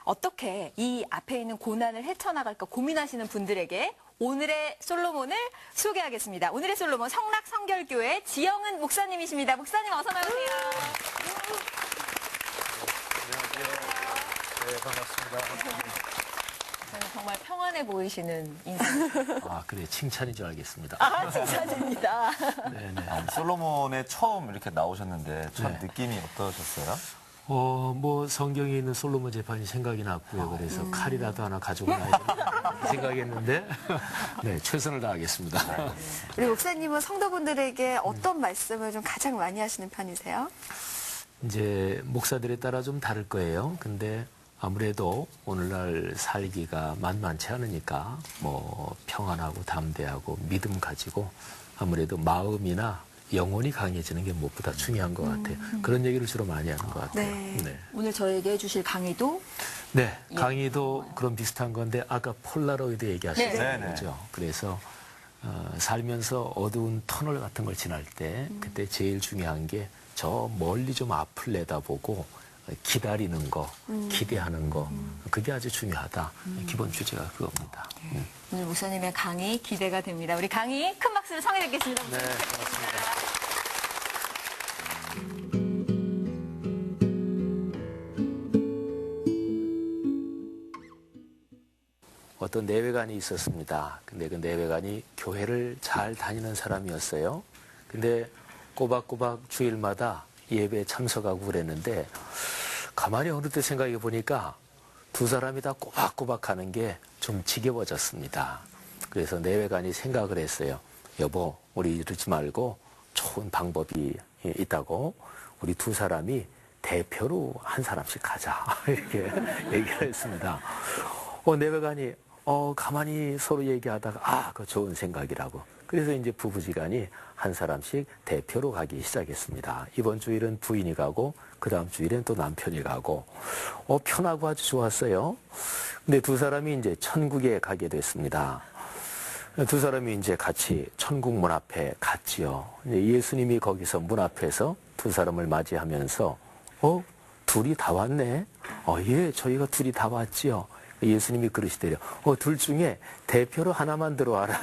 어떻게 이 앞에 있는 고난을 헤쳐나갈까 고민하시는 분들에게 오늘의 솔로몬을 소개하겠습니다. 오늘의 솔로몬 성락성결교회 지영은 목사님이십니다. 목사님 어서 나오세요. 안녕하세요. 네, 반갑습니다. 정말 평안해 보이시는 인상. 아, 그래. 칭찬인 줄 알겠습니다. 아, 칭찬입니다. 네네. 솔로몬에 처음 이렇게 나오셨는데 첫 네. 느낌이 어떠셨어요? 뭐 성경에 있는 솔로몬 재판이 생각이 났고요. 그래서 칼이라도 하나 가지고 나야 되나 생각했는데 네, 최선을 다하겠습니다. 우리 목사님은 성도분들에게 어떤 말씀을 좀 가장 많이 하시는 편이세요? 이제 목사들에 따라 좀 다를 거예요. 근데 아무래도 오늘날 살기가 만만치 않으니까 뭐 평안하고 담대하고 믿음 가지고 아무래도 마음이나 영혼이 강해지는 게 무엇보다 중요한 것 같아요. 그런 얘기를 주로 많이 하는 것 같아요. 네. 오늘 저에게 해주실 강의도 네, 강의도 그런 비슷한 건데 아까 폴라로이드 얘기하셨죠. 네. 그죠? 그래서 살면서 어두운 터널 같은 걸 지날 때 그때 제일 중요한 게 저 멀리 좀 앞을 내다보고 기다리는 거, 기대하는 거 그게 아주 중요하다. 기본 주제가 그겁니다. 오늘 목사님의 강의 기대가 됩니다. 우리 강의 큰 박수를 청해 듣겠습니다. 네, 고맙습니다. 어떤 내외관이 있었습니다. 근데 그 내외관이 교회를 잘 다니는 사람이었어요. 근데 꼬박꼬박 주일마다 예배에 참석하고 그랬는데 가만히 어느 때 생각해 보니까 두 사람이 다 꼬박꼬박 하는 게 좀 지겨워졌습니다. 그래서 내외관이 생각을 했어요. 여보, 우리 이러지 말고 좋은 방법이 있다고 우리 두 사람이 대표로 한 사람씩 가자 이렇게 얘기를 했습니다. 내외관이 가만히 서로 얘기하다가 그거 좋은 생각이라고. 그래서 이제 부부지간이 한 사람씩 대표로 가기 시작했습니다. 이번 주일은 부인이 가고 그 다음 주일엔 또 남편이 가고 편하고 아주 좋았어요. 근데 두 사람이 이제 천국에 가게 됐습니다. 두 사람이 이제 같이 천국 문 앞에 갔지요. 예수님이 거기서 문 앞에서 두 사람을 맞이하면서 둘이 다 왔네. 예, 저희가 둘이 다 왔지요. 예수님이 그러시대요. 둘 중에 대표로 하나만 들어와라.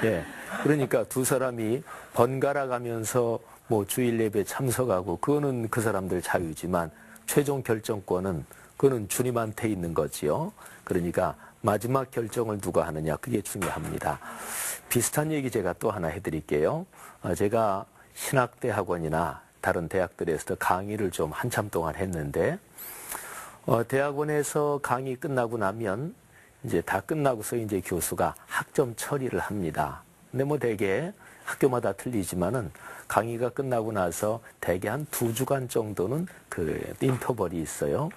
예. 그러니까 두 사람이 번갈아 가면서 뭐 주일 예배 참석하고 그거는 그 사람들 자유지만 최종 결정권은 그거는 주님한테 있는 거지요. 그러니까 마지막 결정을 누가 하느냐 그게 중요합니다. 비슷한 얘기 제가 또 하나 해드릴게요. 제가 신학대학원이나 다른 대학들에서도 강의를 좀 한참 동안 했는데 대학원에서 강의 끝나고 나면 이제 다 끝나고서 이제 교수가 학점 처리를 합니다. 근데 뭐 대개 학교마다 틀리지만은 강의가 끝나고 나서 대개 한 2주간 정도는 그 인터벌이 있어요.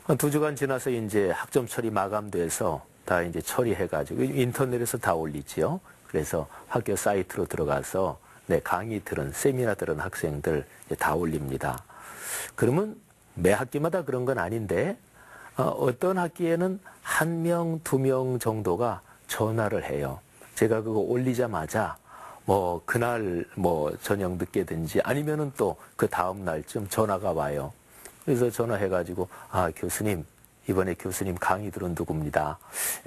2주간 지나서 이제 학점 처리 마감돼서 다 이제 처리해가지고 인터넷에서 다 올리지요. 그래서 학교 사이트로 들어가서 강의 들은 세미나 들은 학생들 다 올립니다. 그러면 매 학기마다 그런 건 아닌데 어떤 학기에는 1명, 2명 정도가 전화를 해요. 제가 그거 올리자마자 뭐 그날 뭐 저녁 늦게든지 아니면은 또 그 다음 날쯤 전화가 와요. 그래서 전화해가지고 교수님 이번에 교수님 강의 들은 누구입니다.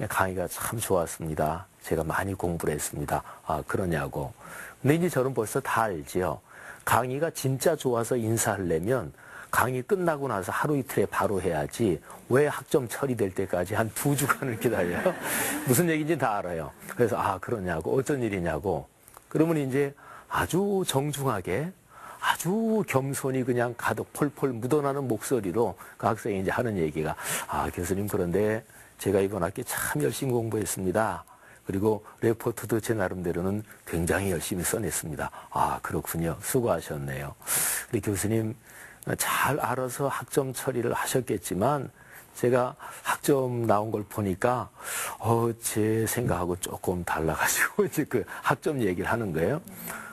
강의가 참 좋았습니다. 제가 많이 공부를 했습니다. 그러냐고. 근데 이제 저는 벌써 다 알지요. 강의가 진짜 좋아서 인사하려면 강의 끝나고 나서 하루 이틀에 바로 해야지 왜 학점 처리될 때까지 한 2주간을 기다려요? 무슨 얘기인지 다 알아요. 그래서 그러냐고 어쩐 일이냐고. 그러면 이제 아주 정중하게 아주 겸손히 그냥 가득 폴폴 묻어나는 목소리로 그 학생이 이제 하는 얘기가 교수님 그런데 제가 이번 학기 참 열심히 공부했습니다. 그리고 레포트도 제 나름대로는 굉장히 열심히 써냈습니다. 그렇군요. 수고하셨네요. 근데 교수님 잘 알아서 학점 처리를 하셨겠지만 제가 학점 나온 걸 보니까 제 생각하고 조금 달라가지고 이제 그 학점 얘기를 하는 거예요.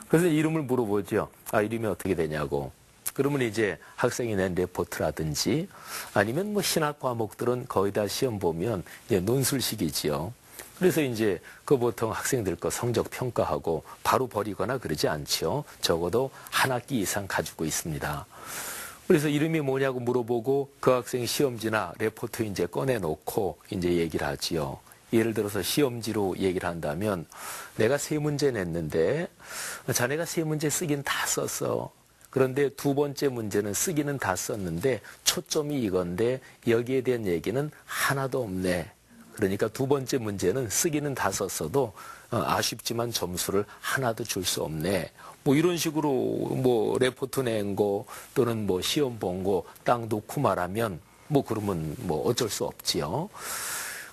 그래서 이름을 물어보죠. 이름이 어떻게 되냐고. 그러면 이제 학생이 낸 레포트라든지 아니면 뭐 신학 과목들은 거의 다 시험 보면 이제 논술식이지요. 그래서 이제 그 보통 학생들 거 성적 평가하고 바로 버리거나 그러지 않죠. 적어도 한 학기 이상 가지고 있습니다. 그래서 이름이 뭐냐고 물어보고 그 학생이 시험지나 레포트 이제 꺼내놓고 이제 얘기를 하지요. 예를 들어서 시험지로 얘기를 한다면 내가 3문제 냈는데 자네가 3문제 쓰긴 다 썼어. 그런데 2번째 문제는 쓰기는 다 썼는데 초점이 이건데 여기에 대한 얘기는 하나도 없네. 그러니까 2번째 문제는 쓰기는 다 썼어도 아쉽지만 점수를 하나도 줄 수 없네. 뭐 이런 식으로 뭐 레포트 낸 거 또는 뭐 시험 본 거 딱 놓고 말하면 뭐 그러면 뭐 어쩔 수 없지요.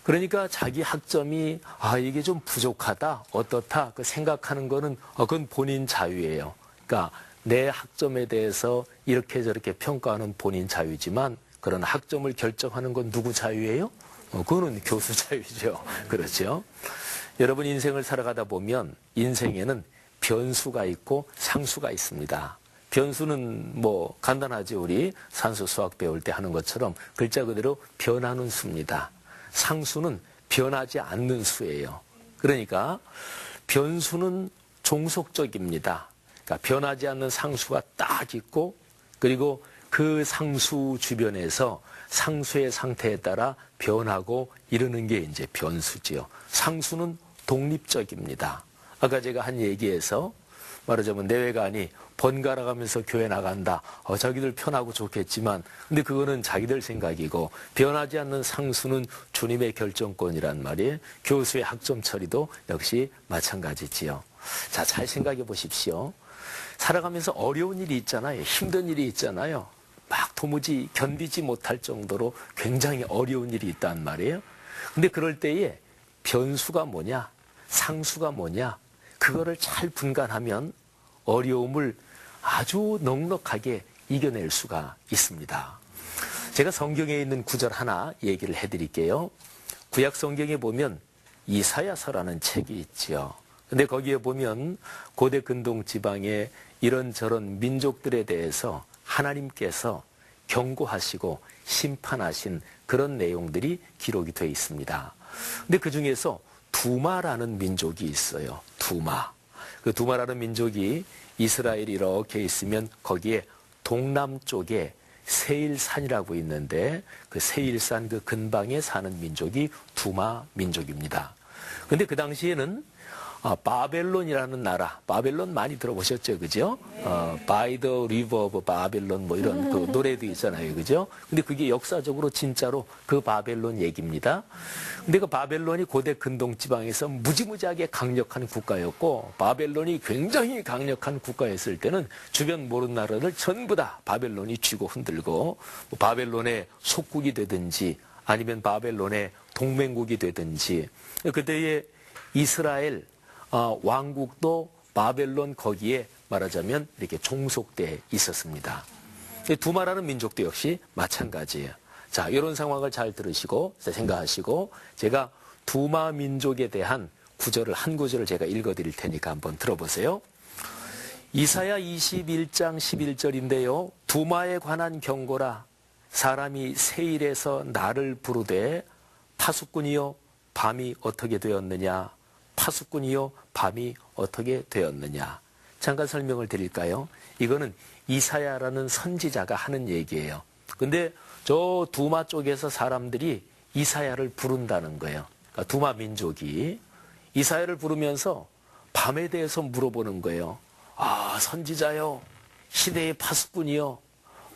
그러니까 자기 학점이 이게 좀 부족하다 어떻다 그 생각하는 거는 그건 본인 자유예요. 그러니까 내 학점에 대해서 이렇게 저렇게 평가하는 본인 자유지만 그런 학점을 결정하는 건 누구 자유예요? 그거는 교수 자유죠. 그렇죠. 여러분 인생을 살아가다 보면 인생에는 변수가 있고 상수가 있습니다. 변수는 뭐 간단하죠. 우리 산수 수학 배울 때 하는 것처럼 글자 그대로 변하는 수입니다. 상수는 변하지 않는 수예요. 그러니까 변수는 종속적입니다. 그러니까 변하지 않는 상수가 딱 있고 그리고 그 상수 주변에서 상수의 상태에 따라 변하고 이러는 게 이제 변수지요. 상수는 독립적입니다. 아까 제가 한 얘기에서 말하자면 내외관이 번갈아 가면서 교회 나간다. 자기들 편하고 좋겠지만 근데 그거는 자기들 생각이고 변하지 않는 상수는 주님의 결정권이란 말이에요. 교수의 학점 처리도 역시 마찬가지지요. 자, 잘 생각해 보십시오. 살아가면서 어려운 일이 있잖아요. 힘든 일이 있잖아요. 막 도무지 견디지 못할 정도로 굉장히 어려운 일이 있단 말이에요. 근데 그럴 때에 변수가 뭐냐, 상수가 뭐냐, 그거를 잘 분간하면 어려움을 아주 넉넉하게 이겨낼 수가 있습니다. 제가 성경에 있는 구절 하나 얘기를 해드릴게요. 구약 성경에 보면 이사야서라는 책이 있지요. 근데 거기에 보면 고대 근동 지방의 이런저런 민족들에 대해서 하나님께서 경고하시고 심판하신 그런 내용들이 기록이 되어 있습니다. 근데 그 중에서 두마라는 민족이 있어요. 두마. 그 두마라는 민족이 이스라엘이 이렇게 있으면 거기에 동남쪽에 세일산이라고 있는데 그 세일산 그 근방에 사는 민족이 두마 민족입니다. 근데 그 당시에는 바벨론이라는 나라, 바벨론 많이 들어보셨죠, 그죠? By the River of Babylon 뭐 이런 그 노래도 있잖아요, 그죠? 근데 그게 역사적으로 진짜로 그 바벨론 얘기입니다. 근데 그 바벨론이 고대 근동 지방에서 무지무지하게 강력한 국가였고, 바벨론이 굉장히 강력한 국가였을 때는 주변 모르는 나라를 전부 다 바벨론이 쥐고 흔들고, 뭐 바벨론의 속국이 되든지 아니면 바벨론의 동맹국이 되든지, 그때의 이스라엘 왕국도 바벨론 거기에 말하자면 이렇게 종속돼 있었습니다. 두마라는 민족도 역시 마찬가지예요. 자, 이런 상황을 잘 들으시고 생각하시고 제가 두마 민족에 대한 구절을 한 구절을 제가 읽어드릴 테니까 한번 들어보세요. 이사야 21장 11절인데요. 두마에 관한 경고라. 사람이 세일에서 나를 부르되 파수꾼이여 밤이 어떻게 되었느냐. 파수꾼이요 밤이 어떻게 되었느냐. 잠깐 설명을 드릴까요? 이거는 이사야라는 선지자가 하는 얘기예요. 근데 저 두마 쪽에서 사람들이 이사야를 부른다는 거예요. 그러니까 두마 민족이 이사야를 부르면서 밤에 대해서 물어보는 거예요. 선지자요, 시대의 파수꾼이요,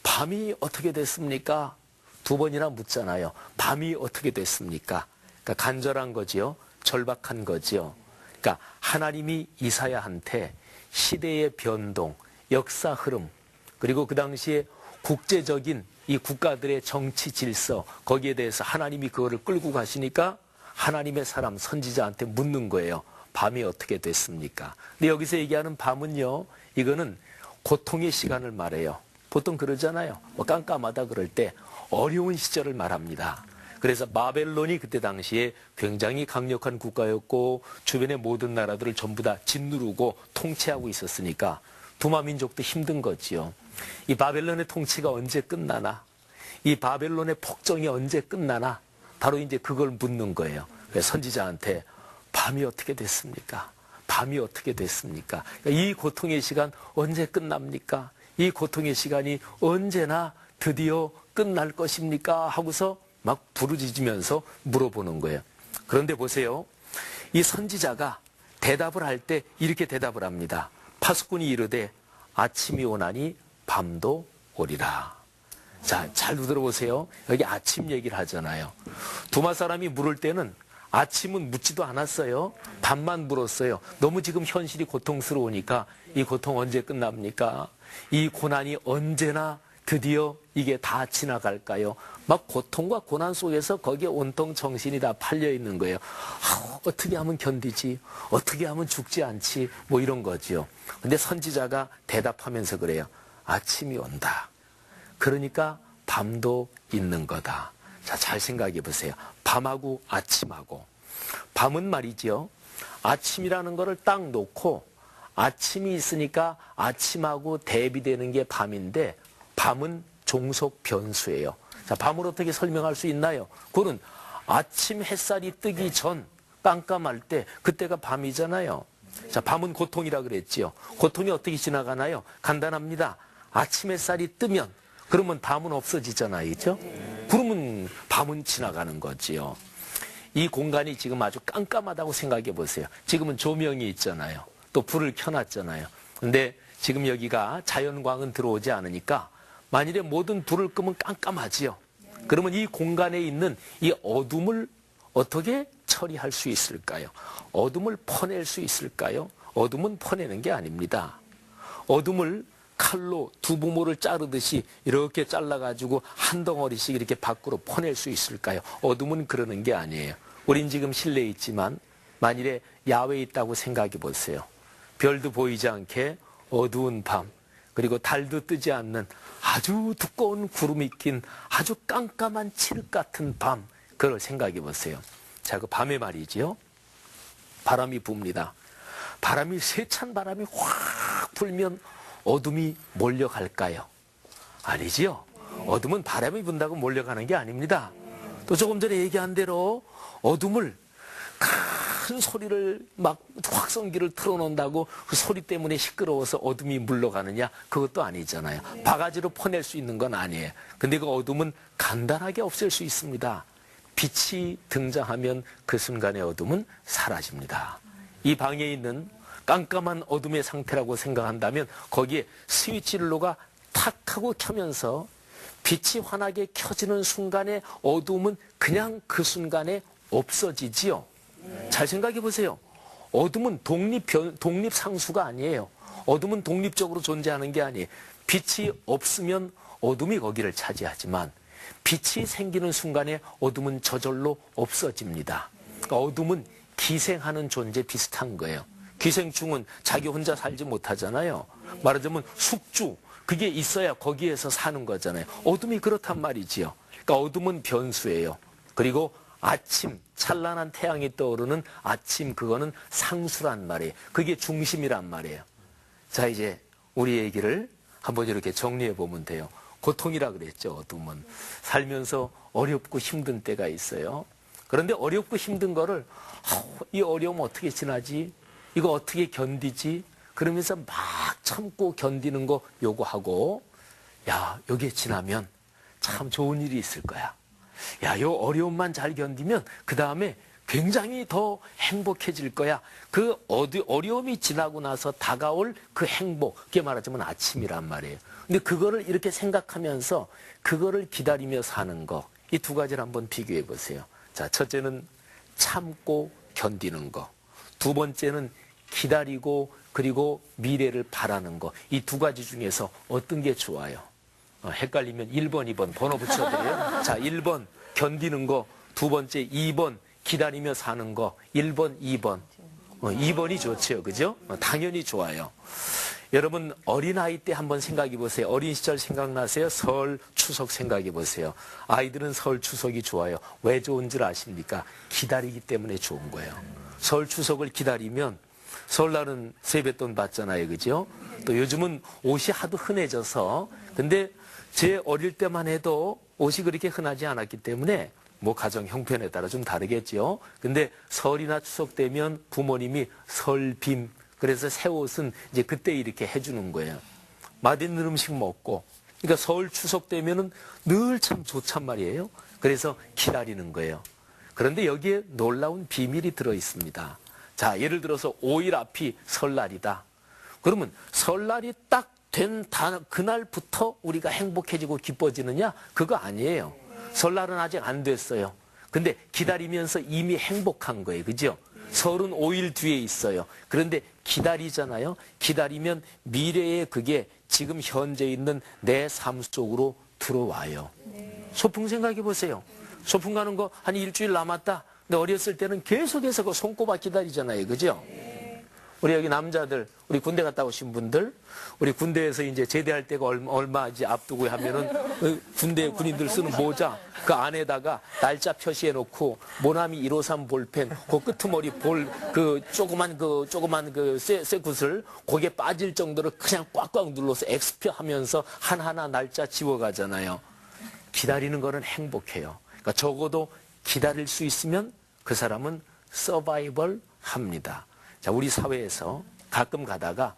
밤이 어떻게 됐습니까? 2번이나 묻잖아요. 밤이 어떻게 됐습니까? 그러니까 간절한 거지요. 절박한 거지요. 그러니까 하나님이 이사야한테 시대의 변동, 역사 흐름, 그리고 그 당시에 국제적인 이 국가들의 정치 질서, 거기에 대해서 하나님이 그거를 끌고 가시니까 하나님의 사람 선지자한테 묻는 거예요. 밤이 어떻게 됐습니까? 근데 여기서 얘기하는 밤은요, 이거는 고통의 시간을 말해요. 보통 그러잖아요. 뭐 깜깜하다 그럴 때 어려운 시절을 말합니다. 그래서 바벨론이 그때 당시에 굉장히 강력한 국가였고 주변의 모든 나라들을 전부 다 짓누르고 통치하고 있었으니까 두마 민족도 힘든 거지요. 이 바벨론의 통치가 언제 끝나나? 이 바벨론의 폭정이 언제 끝나나? 바로 이제 그걸 묻는 거예요. 그래서 선지자한테 밤이 어떻게 됐습니까? 밤이 어떻게 됐습니까? 이 고통의 시간 언제 끝납니까? 이 고통의 시간이 언제나 드디어 끝날 것입니까? 하고서 막 부르짖으면서 물어보는 거예요. 그런데 보세요. 이 선지자가 대답을 할 때 이렇게 대답을 합니다. 파수꾼이 이르되 아침이 오나니 밤도 오리라. 자, 잘 들어보세요. 여기 아침 얘기를 하잖아요. 두마 사람이 물을 때는 아침은 묻지도 않았어요. 밤만 물었어요. 너무 지금 현실이 고통스러우니까 이 고통 언제 끝납니까? 이 고난이 언제나 드디어 이게 다 지나갈까요? 막 고통과 고난 속에서 거기에 온통 정신이 다 팔려 있는 거예요. 어떻게 하면 견디지? 어떻게 하면 죽지 않지? 뭐 이런 거죠. 근데 선지자가 대답하면서 그래요. 아침이 온다. 그러니까 밤도 있는 거다. 자, 잘 생각해 보세요. 밤하고 아침하고. 밤은 말이죠. 아침이라는 거를 딱 놓고 아침이 있으니까 아침하고 대비되는 게 밤인데 밤은 종속 변수예요. 자, 밤을 어떻게 설명할 수 있나요? 그거는 아침 햇살이 뜨기 전 깜깜할 때 그때가 밤이잖아요. 자, 밤은 고통이라 그랬지요. 고통이 어떻게 지나가나요? 간단합니다. 아침 햇살이 뜨면 그러면 밤은 없어지잖아요. 그렇죠? 그러면 밤은 지나가는 거지요. 이 공간이 지금 아주 깜깜하다고 생각해 보세요. 지금은 조명이 있잖아요. 또 불을 켜놨잖아요. 근데 지금 여기가 자연광은 들어오지 않으니까 만일에 모든 불을 끄면 깜깜하지요. 그러면 이 공간에 있는 이 어둠을 어떻게 처리할 수 있을까요? 어둠을 퍼낼 수 있을까요? 어둠은 퍼내는 게 아닙니다. 어둠을 칼로 두부모를 자르듯이 이렇게 잘라가지고 한 덩어리씩 이렇게 밖으로 퍼낼 수 있을까요? 어둠은 그러는 게 아니에요. 우린 지금 실내에 있지만 만일에 야외에 있다고 생각해 보세요. 별도 보이지 않게 어두운 밤, 그리고 달도 뜨지 않는 아주 두꺼운 구름이 낀 아주 깜깜한 칠흑 같은 밤, 그걸 생각해 보세요. 자, 그 밤에 말이지요. 바람이 붑니다. 바람이 세찬 바람이 확 불면 어둠이 몰려갈까요? 아니지요. 어둠은 바람이 분다고 몰려가는 게 아닙니다. 또 조금 전에 얘기한 대로 어둠을 큰 소리를 막 확성기를 틀어놓는다고 그 소리 때문에 시끄러워서 어둠이 물러가느냐? 그것도 아니잖아요. 바가지로 퍼낼 수 있는 건 아니에요. 근데 그 어둠은 간단하게 없앨 수 있습니다. 빛이 등장하면 그 순간의 어둠은 사라집니다. 이 방에 있는 깜깜한 어둠의 상태라고 생각한다면 거기에 스위치를 놓아 탁 하고 켜면서 빛이 환하게 켜지는 순간의 어둠은 그냥 그 순간에 없어지지요. 잘 생각해 보세요. 어둠은 독립상수가 아니에요. 어둠은 독립적으로 존재하는 게 아니에요. 빛이 없으면 어둠이 거기를 차지하지만 빛이 생기는 순간에 어둠은 저절로 없어집니다. 그러니까 어둠은 기생하는 존재 비슷한 거예요. 기생충은 자기 혼자 살지 못하잖아요. 말하자면 숙주, 그게 있어야 거기에서 사는 거잖아요. 어둠이 그렇단 말이지요. 그러니까 어둠은 변수예요. 그리고 아침, 찬란한 태양이 떠오르는 아침, 그거는 상수란 말이에요. 그게 중심이란 말이에요. 자, 이제 우리 얘기를 한번 이렇게 정리해 보면 돼요. 고통이라 그랬죠, 어둠은. 살면서 어렵고 힘든 때가 있어요. 그런데 어렵고 힘든 거를 이 어려움 어떻게 지나지? 이거 어떻게 견디지? 그러면서 막 참고 견디는 거 요구하고, 야, 여기에 지나면 참 좋은 일이 있을 거야. 야, 요 어려움만 잘 견디면 그 다음에 굉장히 더 행복해질 거야. 그 어려움이 지나고 나서 다가올 그 행복, 그게 말하자면 아침이란 말이에요. 근데 그거를 이렇게 생각하면서 그거를 기다리며 사는 거, 이 두 가지를 한번 비교해 보세요. 자, 첫째는 참고 견디는 거. 두 번째는 기다리고 그리고 미래를 바라는 거. 이 두 가지 중에서 어떤 게 좋아요? 헷갈리면 1번, 2번 번호 붙여드려요. 자, 1번 견디는 거, 두 번째 2번 기다리며 사는 거, 1번, 2번. 2번이 좋죠, 그죠? 당연히 좋아요. 여러분 어린아이 때 한번 생각해 보세요. 어린 시절 생각나세요? 설, 추석 생각해 보세요. 아이들은 설, 추석이 좋아요. 왜 좋은 줄 아십니까? 기다리기 때문에 좋은 거예요. 설, 추석을 기다리면 설날은 세뱃돈 받잖아요, 그죠? 또 요즘은 옷이 하도 흔해져서, 근데 제 어릴 때만 해도 옷이 그렇게 흔하지 않았기 때문에 뭐 가정 형편에 따라 좀 다르겠죠. 근데 설이나 추석 되면 부모님이 설빔, 그래서 새 옷은 이제 그때 이렇게 해주는 거예요. 맛있는 음식 먹고, 그러니까 설 추석 되면은 늘 참 좋단 말이에요. 그래서 기다리는 거예요. 그런데 여기에 놀라운 비밀이 들어 있습니다. 자, 예를 들어서 5일 앞이 설날이다. 그러면 설날이 딱 된 그날부터 우리가 행복해지고 기뻐지느냐? 그거 아니에요. 설날은 아직 안 됐어요. 근데 기다리면서 이미 행복한 거예요. 그죠? 설은 5일 뒤에 있어요. 그런데 기다리잖아요. 기다리면 미래에 그게 지금 현재 있는 내 삶 속으로 들어와요. 소풍 생각해 보세요. 소풍 가는 거 한 일주일 남았다. 근데 어렸을 때는 계속해서 그 손꼽아 기다리잖아요. 그죠? 우리 여기 남자들, 우리 군대 갔다 오신 분들, 우리 군대에서 이제 제대할 때가 얼마 이제 앞두고 하면은 군대 군인들 쓰는 모자 그 안에다가 날짜 표시해 놓고 모나미 153 볼펜 그 끄트머리 그 조그만 쇠굿을 거기에 빠질 정도로 그냥 꽉꽉 눌러서 엑스표 하면서 하나하나 날짜 지워가잖아요. 기다리는 거는 행복해요. 그러니까 적어도 기다릴 수 있으면 그 사람은 서바이벌 합니다. 자, 우리 사회에서 가끔 가다가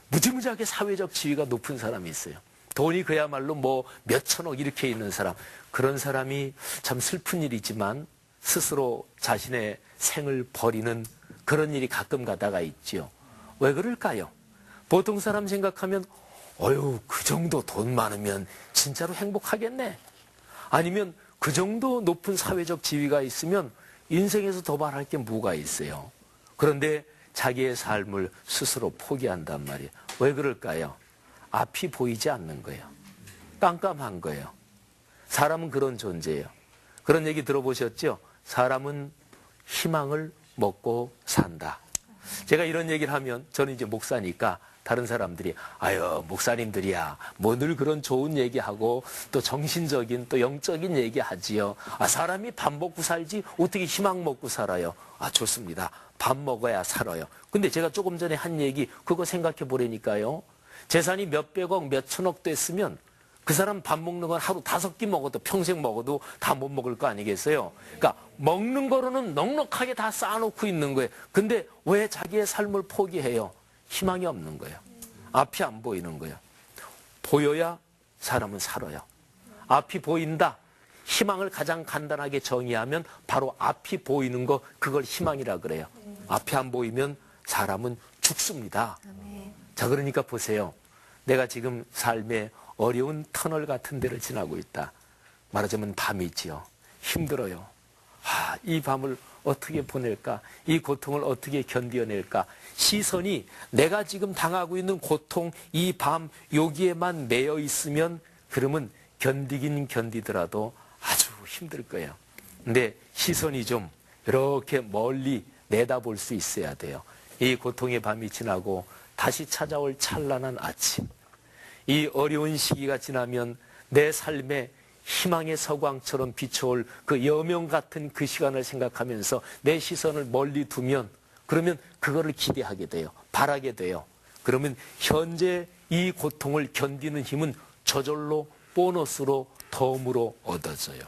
무지무지하게 사회적 지위가 높은 사람이 있어요. 돈이 그야말로 뭐 몇천억 이렇게 있는 사람. 그런 사람이 참 슬픈 일이지만 스스로 자신의 생을 버리는 그런 일이 가끔 가다가 있지요. 왜 그럴까요? 보통 사람 생각하면 그 정도 돈 많으면 진짜로 행복하겠네. 아니면 그 정도 높은 사회적 지위가 있으면 인생에서 더 바랄 게 뭐가 있어요. 그런데 자기의 삶을 스스로 포기한단 말이에요. 왜 그럴까요? 앞이 보이지 않는 거예요. 깜깜한 거예요. 사람은 그런 존재예요. 그런 얘기 들어보셨죠? 사람은 희망을 먹고 산다. 제가 이런 얘기를 하면 저는 이제 목사니까 다른 사람들이 목사님들이야 뭐 늘 그런 좋은 얘기하고 또 정신적인 또 영적인 얘기하지요. 사람이 밥 먹고 살지 어떻게 희망 먹고 살아요? 좋습니다. 밥 먹어야 살아요. 근데 제가 조금 전에 한 얘기 그거 생각해 보라니까요. 재산이 몇백억 몇천억 됐으면 그 사람 밥 먹는 건 하루 5끼 먹어도 평생 먹어도 다 못 먹을 거 아니겠어요? 그러니까 먹는 거로는 넉넉하게 다 쌓아놓고 있는 거예요. 근데 왜 자기의 삶을 포기해요? 희망이 없는 거예요. 앞이 안 보이는 거예요. 보여야 사람은 살아요. 앞이 보인다. 희망을 가장 간단하게 정의하면 바로 앞이 보이는 거 그걸 희망이라 그래요. 앞이 안 보이면 사람은 죽습니다. 자, 그러니까 보세요. 내가 지금 삶의 어려운 터널 같은 데를 지나고 있다. 말하자면 밤이지요. 힘들어요. 이 밤을 어떻게 보낼까? 이 고통을 어떻게 견뎌낼까? 시선이 내가 지금 당하고 있는 고통, 이 밤 여기에만 매여 있으면 그러면 견디긴 견디더라도 아주 힘들 거예요. 근데 시선이 좀 이렇게 멀리 내다볼 수 있어야 돼요. 이 고통의 밤이 지나고 다시 찾아올 찬란한 아침. 이 어려운 시기가 지나면 내 삶에 희망의 서광처럼 비춰올 그 여명 같은 그 시간을 생각하면서 내 시선을 멀리 두면 그러면 그거를 기대하게 돼요. 바라게 돼요. 그러면 현재 이 고통을 견디는 힘은 저절로 보너스로 덤으로 얻어져요.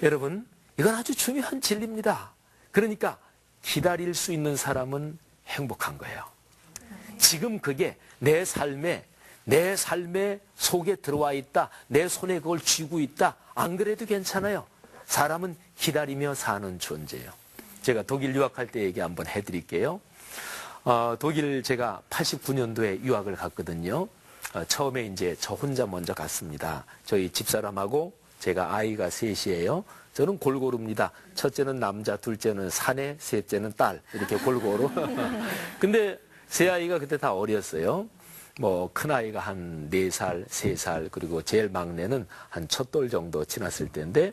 여러분, 이건 아주 중요한 진리입니다. 그러니까 기다릴 수 있는 사람은 행복한 거예요. 지금 그게 내 삶에 속에 들어와 있다. 내 손에 그걸 쥐고 있다. 안 그래도 괜찮아요. 사람은 기다리며 사는 존재예요. 제가 독일 유학할 때 얘기 한번 해드릴게요. 독일 제가 89년도에 유학을 갔거든요. 처음에 이제 저 혼자 먼저 갔습니다. 저희 집사람하고 제가 아이가 셋이에요. 저는 골고루입니다. 첫째는 남자, 둘째는 사내, 셋째는 딸. 이렇게 골고루. 근데 세 아이가 그때 다 어렸어요. 뭐 큰아이가 한 4살, 3살, 그리고 제일 막내는 한 첫돌 정도 지났을 때인데,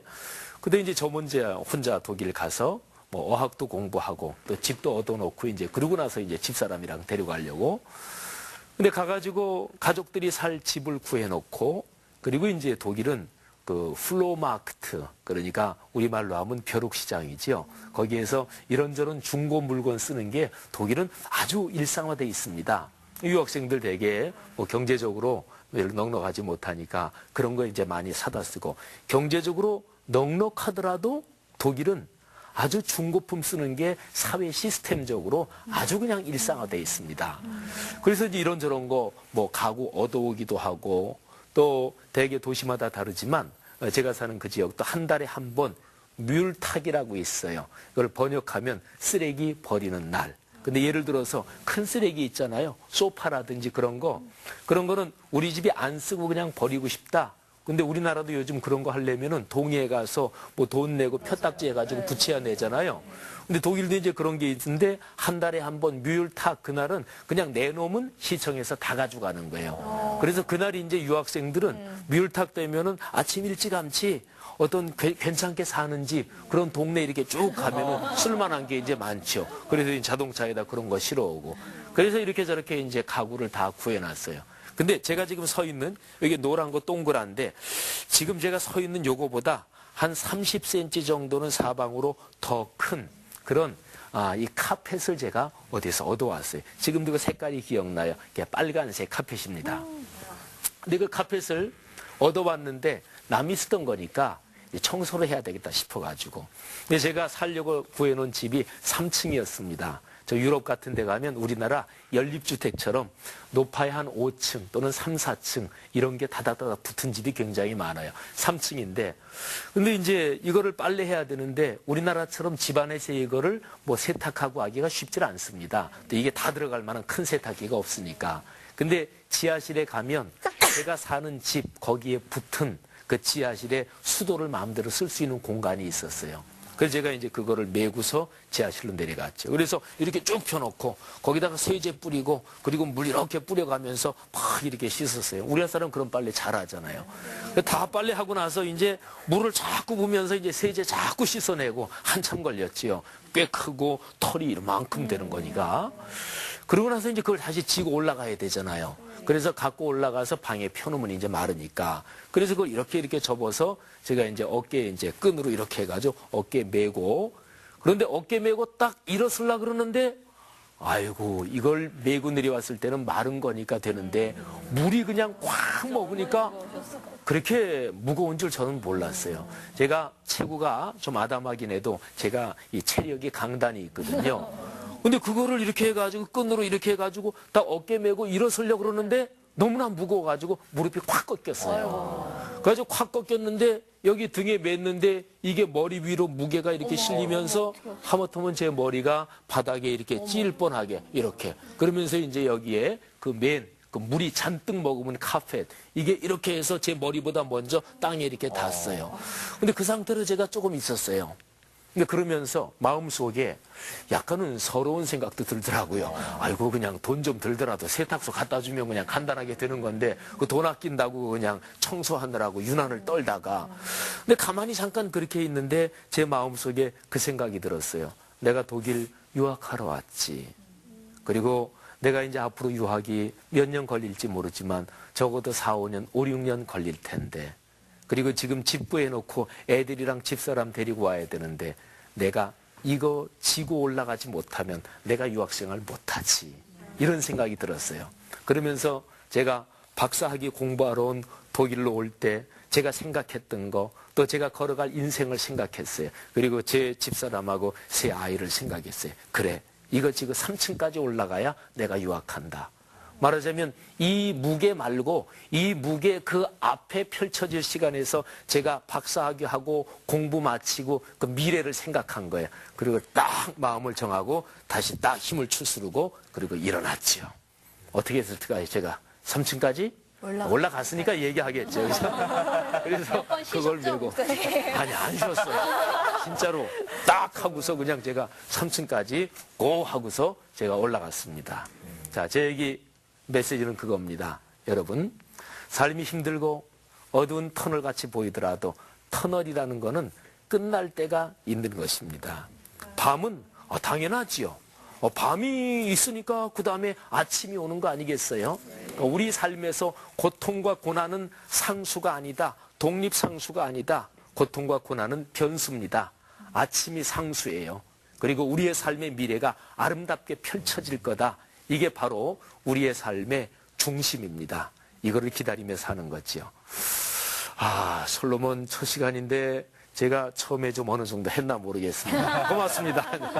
그때 이제 저 먼저 혼자 독일 가서 뭐 어학도 공부하고 또 집도 얻어놓고 이제 그러고 나서 이제 집사람이랑 데려가려고. 근데 가가지고 가족들이 살 집을 구해놓고, 그리고 이제 독일은 그 플로마크트, 그러니까 우리말로 하면 벼룩시장이지요. 거기에서 이런저런 중고 물건 쓰는 게 독일은 아주 일상화되어 있습니다. 유학생들 되게 뭐 경제적으로 넉넉하지 못하니까 그런 거 이제 많이 사다 쓰고, 경제적으로 넉넉하더라도 독일은 아주 중고품 쓰는 게 사회 시스템적으로 아주 그냥 일상화되어 있습니다. 그래서 이제 이런저런 거 뭐 가구 얻어오기도 하고 또 대개 도시마다 다르지만 제가 사는 그 지역도 한 달에 한 번 뮬탁이라고 있어요. 이걸 번역하면 쓰레기 버리는 날. 근데 예를 들어서 큰 쓰레기 있잖아요. 소파라든지 그런 거는 우리 집이 안 쓰고 그냥 버리고 싶다. 근데 우리나라도 요즘 그런 거 하려면은 동해에 가서 뭐 돈 내고 표딱지 해가지고 붙여야 내잖아요. 근데 독일도 이제 그런 게 있는데 한 달에 한 번 뮬탁 그날은 그냥 내놓으면 시청에서 다 가져가는 거예요. 그래서 그날이 이제 유학생들은 뮬탁 되면은 아침 일찌감치 어떤 괜찮게 사는 집 그런 동네 이렇게 쭉 가면은 쓸만한 게 이제 많죠. 그래서 이제 자동차에다 그런 거 실어오고 그래서 이렇게 저렇게 이제 가구를 다 구해놨어요. 근데 제가 지금 서 있는 여기 노란 거 동그란데 지금 제가 서 있는 요거보다 한 30cm 정도는 사방으로 더 큰 그런 이 카펫을 제가 어디서 얻어왔어요. 지금도 그 색깔이 기억나요. 이게 빨간색 카펫입니다. 근데 그 카펫을 얻어왔는데 남이 쓰던 거니까 청소를 해야 되겠다 싶어가지고. 근데 제가 살려고 구해놓은 집이 3층이었습니다. 저 유럽 같은 데 가면 우리나라 연립주택처럼 높아야 한 5층 또는 3, 4층 이런 게 다다다다 붙은 집이 굉장히 많아요. 3층인데. 근데 이제 이거를 빨래해야 되는데 우리나라처럼 집안에서 이거를 뭐 세탁하고 하기가 쉽지 않습니다. 또 이게 다 들어갈 만한 큰 세탁기가 없으니까. 근데 지하실에 가면 제가 사는 집 거기에 붙은 그 지하실에 수도를 마음대로 쓸 수 있는 공간이 있었어요. 그래서 제가 이제 그거를 메고서 지하실로 내려갔죠. 그래서 이렇게 쭉 펴놓고 거기다가 세제 뿌리고 그리고 물 이렇게 뿌려가면서 막 이렇게 씻었어요. 우리나라 사람 그런 빨래 잘하잖아요. 다 빨래하고 나서 이제 물을 자꾸 부으면서 이제 세제 자꾸 씻어내고 한참 걸렸지요. 꽤 크고 털이 이만큼 되는 거니까. 그러고 나서 이제 그걸 다시 지고 올라가야 되잖아요. 그래서 갖고 올라가서 방에 펴놓으면 이제 마르니까. 그래서 그걸 이렇게 접어서 제가 이제 어깨에 이제 끈으로 이렇게 해가지고 어깨에 메고 그런데 어깨 메고 딱 일어서려고 그러는데 아이고 이걸 메고 내려왔을 때는 마른 거니까 되는데 물이 그냥 꽉 먹으니까 그렇게 무거운 줄 저는 몰랐어요. 제가 체구가 좀 아담하긴 해도 제가 이 체력이 강단이 있거든요. 근데 그거를 이렇게 해가지고 끈으로 이렇게 해가지고 딱 어깨 메고 일어서려고 그러는데 너무나 무거워가지고 무릎이 콱 꺾였어요. 그래가지고 콱 꺾였는데 여기 등에 맸는데 이게 머리 위로 무게가 이렇게 실리면서 하마터면 제 머리가 바닥에 이렇게 찔 뻔하게 이렇게 그러면서 이제 여기에 그 물이 잔뜩 머금은 카펫 이게 이렇게 해서 제 머리보다 먼저 땅에 이렇게 닿았어요. 근데 그 상태로 제가 조금 있었어요. 근데 그러면서 마음속에 약간은 서러운 생각도 들더라고요. 아이고 그냥 돈 좀 들더라도 세탁소 갖다 주면 그냥 간단하게 되는 건데 그 돈 아낀다고 그냥 청소하느라고 유난을 떨다가 근데 가만히 잠깐 그렇게 있는데 제 마음속에 그 생각이 들었어요. 내가 독일 유학하러 왔지. 그리고 내가 이제 앞으로 유학이 몇 년 걸릴지 모르지만 적어도 4, 5년, 5, 6년 걸릴 텐데 그리고 지금 집 구해놓고 애들이랑 집사람 데리고 와야 되는데 내가 이거 지고 올라가지 못하면 내가 유학생활 못하지. 이런 생각이 들었어요. 그러면서 제가 박사학위 공부하러 온 독일로 올 때 제가 생각했던 거 또 제가 걸어갈 인생을 생각했어요. 그리고 제 집사람하고 세 아이를 생각했어요. 그래, 이거 지금 3층까지 올라가야 내가 유학한다. 말하자면 이 무게 말고 이 무게 그 앞에 펼쳐질 시간에서 제가 박사학위하고 공부 마치고 그 미래를 생각한 거예요. 그리고 딱 마음을 정하고 다시 딱 힘을 추스르고 그리고 일어났죠. 어떻게 했을까요? 제가 3층까지 올라갔으니까 얘기하겠죠. 그래서 그걸 메고 아니 안 쉬었어요. 진짜로 딱 하고서 그냥 제가 3층까지 고 하고서 제가 올라갔습니다. 자, 제 얘기 메시지는 그겁니다. 여러분, 삶이 힘들고 어두운 터널같이 보이더라도 터널이라는 거는 끝날 때가 있는 것입니다. 밤은 당연하지요. 밤이 있으니까 그 다음에 아침이 오는 거 아니겠어요? 우리 삶에서 고통과 고난은 상수가 아니다. 독립상수가 아니다. 고통과 고난은 변수입니다. 아침이 상수예요. 그리고 우리의 삶의 미래가 아름답게 펼쳐질 거다. 이게 바로 우리의 삶의 중심입니다. 이거를 기다리며 사는 거지요. 솔로몬 첫 시간인데 제가 처음에 좀 어느 정도 했나 모르겠습니다. 고맙습니다. 목사님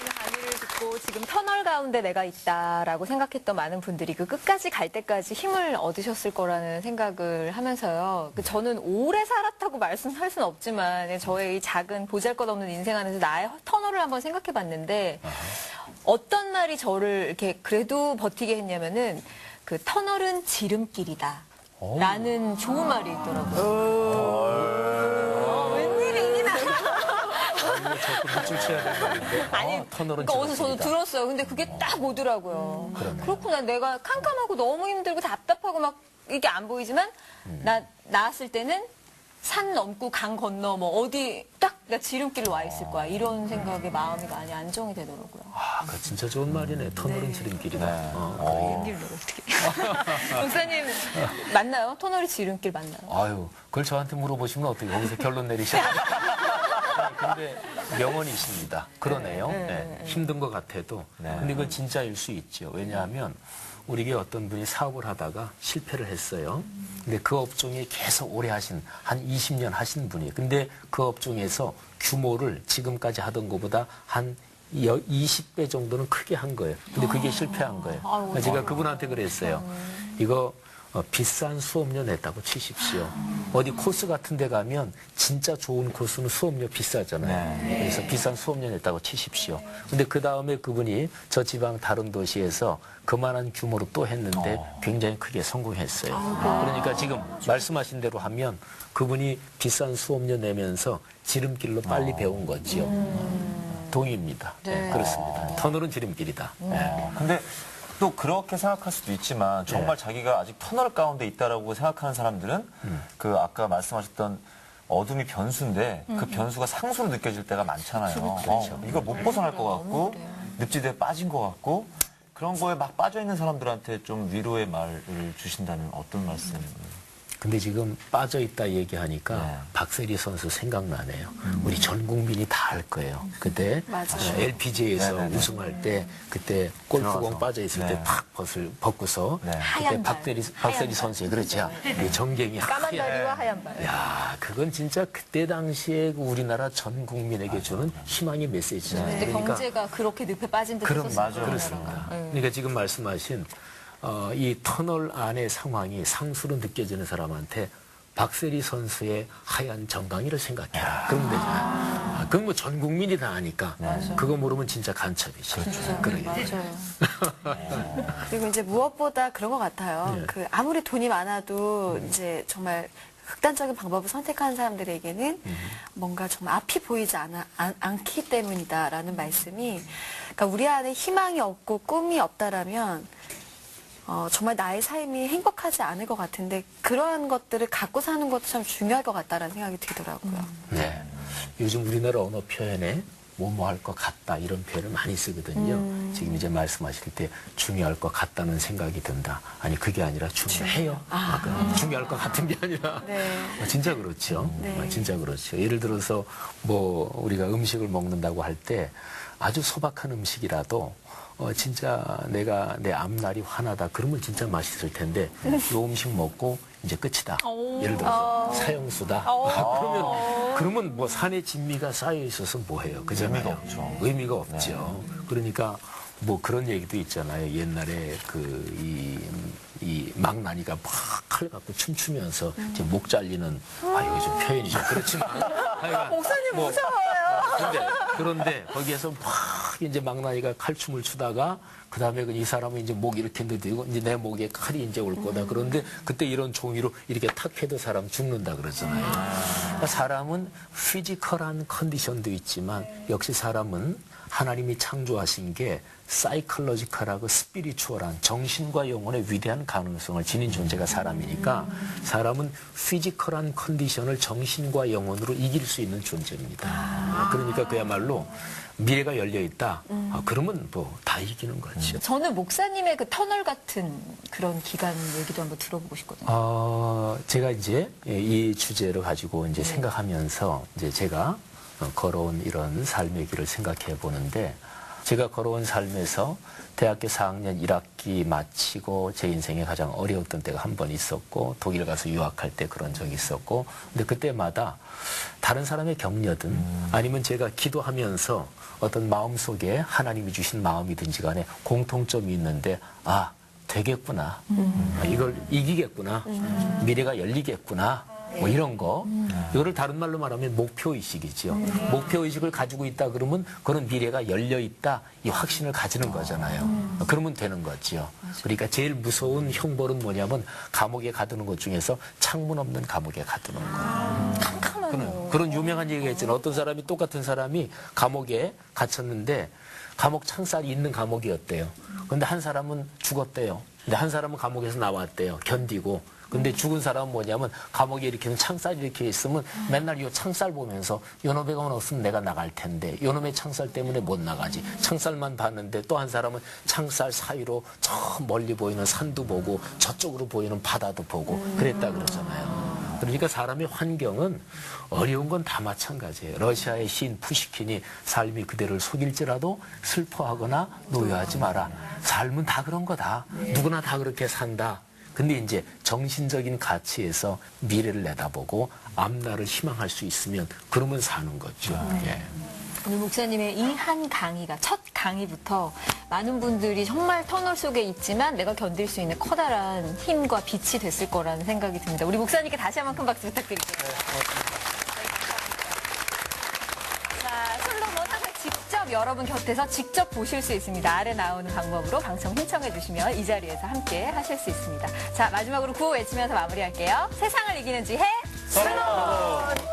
강의를 듣고 지금 터널 가운데 내가 있다라고 생각했던 많은 분들이 그 끝까지 갈 때까지 힘을 얻으셨을 거라는 생각을 하면서요. 저는 오래 살았다고 말씀할 수는 없지만 저의 이 작은 보잘것없는 인생 안에서 나의 터널을 한번 생각해 봤는데 어떤 말이 저를 이렇게 그래도 버티게 했냐면은 그 터널은 지름길이다. 라는 좋은 말이 있더라고요. 웬일이나. 아니, 터널은 그러니까 어디서 저도 지름길이다. 들었어요. 근데 그게 딱 오더라고요. 그렇구나. 내가 캄캄하고 너무 힘들고 답답하고 막 이게 안 보이지만 나 나왔을 때는 산 넘고 강 건너 뭐 어디 딱 나 지름길로 와 있을 거야. 이런 생각에 마음이 많이 안정이 되더라고요. 아, 그 진짜 좋은 말이네. 터널은 지름길이다. 웬일로 어떻게. 목사님 맞나요? 터널이 지름길 맞나요? 아유, 그걸 저한테 물어보시면 어떻게 거기서 결론 내리셔야 근데 명언이십니다. 그러네요. 네. 힘든 것 같아도. 근데 그건 진짜일 수 있죠. 왜냐하면 우리에게 어떤 분이 사업을 하다가 실패를 했어요. 근데 그 업종에 계속 오래 하신, 한 20년 하신 분이. 근데 그 업종에서 규모를 지금까지 하던 것보다 한 20배 정도는 크게 한 거예요. 근데 그게 실패한 거예요. 그러니까 제가 그분한테 그랬어요. 이거 비싼 수업료 냈다고 치십시오. 어디 코스 같은 데 가면 진짜 좋은 코스는 수업료 비싸잖아요. 그래서 비싼 수업료 냈다고 치십시오. 근데 그 다음에 그분이 저 지방 다른 도시에서 그만한 규모로 또 했는데 굉장히 크게 성공했어요. 그러니까 지금 말씀하신 대로 하면 그분이 비싼 수업료 내면서 지름길로 빨리 배운 거지요. 동의입니다. 네, 그렇습니다. 터널은 지름길이다. 네. 근데 또 그렇게 생각할 수도 있지만 정말 자기가 아직 터널 가운데 있다라고 생각하는 사람들은 그 아까 말씀하셨던 어둠이 변수인데 그 변수가 상수로 느껴질 때가 많잖아요. 이걸 못 벗어날 것 같고 늪지대에 빠진 것 같고 그런 거에 막 빠져 있는 사람들한테 좀 위로의 말을 주신다면 어떤 말씀? 근데 지금 빠져있다 얘기하니까 박세리 선수 생각나네요. 우리 전 국민이 다 알 거예요. 그때 LPGA에서 우승할 때 그때 골프공 빠져있을 때 탁 벗고서 그때 박세리 선수의 그렇죠. 정갱이 까만 다리와 하얀 발. 야, 그건 진짜 그때 당시에 우리나라 전 국민에게 주는 희망의 메시지잖아요. 근데 경제가 그렇게 늪에 빠진 듯 했었어요. 그렇습니다. 그러니까 지금 말씀하신 이 터널 안의 상황이 상수로 느껴지는 사람한테 박세리 선수의 하얀 정강이를 생각해라. 그러면 되잖아요. 그건 뭐 전 국민이 다 아니까 그거 모르면 진짜 간첩이죠. 그러게. 그리고 이제 무엇보다 그런 것 같아요. 네. 그 아무리 돈이 많아도 이제 정말 극단적인 방법을 선택하는 사람들에게는 뭔가 정말 앞이 보이지 않기 때문이다라는 말씀이, 그러니까 우리 안에 희망이 없고 꿈이 없다라면 정말 나의 삶이 행복하지 않을 것 같은데 그러한 것들을 갖고 사는 것도 참 중요할 것 같다라는 생각이 들더라고요. 네. 요즘 우리나라 언어 표현에 뭐뭐 할 것 같다 이런 표현을 많이 쓰거든요. 지금 이제 말씀하실 때 중요할 것 같다는 생각이 든다. 아니 그게 아니라 중요해요. 중요할 것 같은 게 아니라 진짜 그렇죠. 진짜 그렇죠. 예를 들어서 뭐 우리가 음식을 먹는다고 할 때 아주 소박한 음식이라도 진짜 내가 내 앞날이 환하다 그러면 진짜 맛있을 텐데 이 음식 먹고 이제 끝이다. 예를 들어서 사형수다. 그러면 뭐 산에 진미가 쌓여 있어서 뭐해요? 그잖아요. 의미가 없죠. 그러니까 뭐 그런 얘기도 있잖아요. 옛날에 이 망나니가 막 칼 갖고 춤추면서 이제 목 잘리는 이거 좀 표현이 좀 그렇지만 목사님 무서워요. 그런데 거기에서 막 이제 망나니가 칼춤을 추다가 그 다음에 이 사람은 이제 목 이렇게 흔들고 이제 내 목에 칼이 이제 올 거다. 그런데 그때 이런 종이로 이렇게 탁 해도 사람 죽는다 그러잖아요. 그러니까 사람은 피지컬한 컨디션도 있지만 역시 사람은 하나님이 창조하신 게 사이클로지컬하고 스피리추얼한 정신과 영혼의 위대한 가능성을 지닌 존재가 사람이니까 사람은 피지컬한 컨디션을 정신과 영혼으로 이길 수 있는 존재입니다. 그러니까 그야말로 미래가 열려있다. 그러면 뭐 다 이기는 거죠. 저는 목사님의 그 터널 같은 그런 기간 얘기도 한번 들어보고 싶거든요. 제가 이제 이 주제를 가지고 이제 생각하면서 이제 제가 걸어온 이런 삶의 길을 생각해 보는데 제가 걸어온 삶에서 대학교 4학년 1학기 마치고 제 인생에 가장 어려웠던 때가 한 번 있었고 독일 가서 유학할 때 그런 적이 있었고 근데 그때마다 다른 사람의 격려든 아니면 제가 기도하면서 어떤 마음속에 하나님이 주신 마음이든지 간에 공통점이 있는데 되겠구나. 이걸 이기겠구나. 미래가 열리겠구나. 뭐 이런 거. 이거를 다른 말로 말하면 목표의식이지요. 목표의식을 가지고 있다 그러면 그런 미래가 열려있다. 이 확신을 가지는 거잖아요. 그러면 되는 거지요. 그러니까 제일 무서운 형벌은 뭐냐면 감옥에 가두는 것 중에서 창문 없는 감옥에 가두는 거예요. 그런 유명한 얘기가 있잖아요. 어떤 사람이 똑같은 사람이 감옥에 갇혔는데 감옥 창살이 있는 감옥이었대요. 근데 한 사람은 죽었대요. 근데 한 사람은 감옥에서 나왔대요. 견디고. 근데 죽은 사람은 뭐냐면 감옥에 이렇게 창살이 이렇게 있으면 맨날 이 창살 보면서 요놈의 건 없으면 내가 나갈 텐데 요놈의 창살 때문에 못 나가지. 창살만 봤는데 또 한 사람은 창살 사이로 저 멀리 보이는 산도 보고 저쪽으로 보이는 바다도 보고 그랬다 그러잖아요. 그러니까 사람의 환경은 어려운 건 다 마찬가지예요. 러시아의 시인 푸시킨이 삶이 그대를 속일지라도 슬퍼하거나 노여하지 마라. 삶은 다 그런 거다. 누구나 다 그렇게 산다. 근데 이제 정신적인 가치에서 미래를 내다보고 앞날을 희망할 수 있으면 그러면 사는 거죠. 예. 오늘 목사님의 이 한 강의가 첫 강의부터 많은 분들이 정말 터널 속에 있지만 내가 견딜 수 있는 커다란 힘과 빛이 됐을 거라는 생각이 듭니다. 우리 목사님께 다시 한번 큰 박수 부탁드릴게요. 자, 슬로몬 항상 직접 여러분 곁에서 직접 보실 수 있습니다. 아래 나오는 방법으로 방송 신청해 주시면 이 자리에서 함께 하실 수 있습니다. 자, 마지막으로 구호 외치면서 마무리할게요. 세상을 이기는 지혜 슬로몬!